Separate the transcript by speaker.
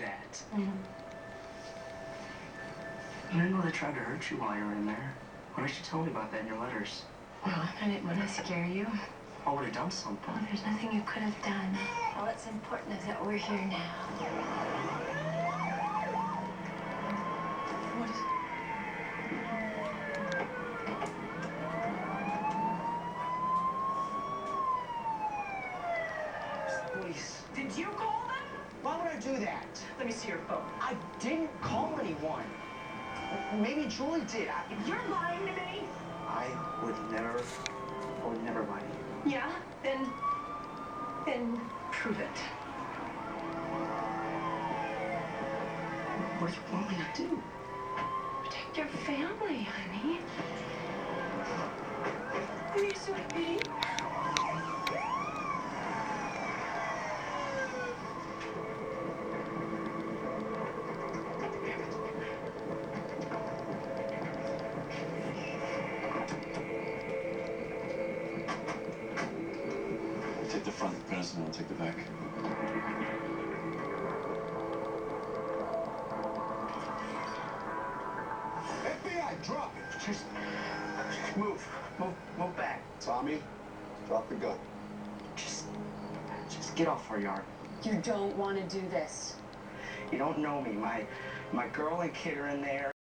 Speaker 1: that. I didn't know they tried to hurt you while you were in there. Why didn't you tell me about that in your letters?
Speaker 2: Well, I didn't want to scare you.
Speaker 1: I would have done something.
Speaker 2: Well, there's nothing you could have done. All that's important is that we're here now. What is it?
Speaker 1: Police.
Speaker 3: Did you call them?
Speaker 1: Why would I do that?
Speaker 3: Let me see your phone.
Speaker 1: I didn't call anyone. Maybe Julie did.
Speaker 3: If you're lying to me...
Speaker 1: I would never lie to you.
Speaker 3: Yeah? Then prove it.
Speaker 1: What do you want me to do?
Speaker 2: Protect your family, honey.
Speaker 3: Are you sweaty?
Speaker 4: Take the front, Venison, and I'll take the back.
Speaker 5: FBI, drop it.
Speaker 1: Just move back.
Speaker 5: Tommy, drop the gun.
Speaker 1: Just get off our yard.
Speaker 2: You don't want to do this.
Speaker 1: You don't know me. My girl and kid are in there.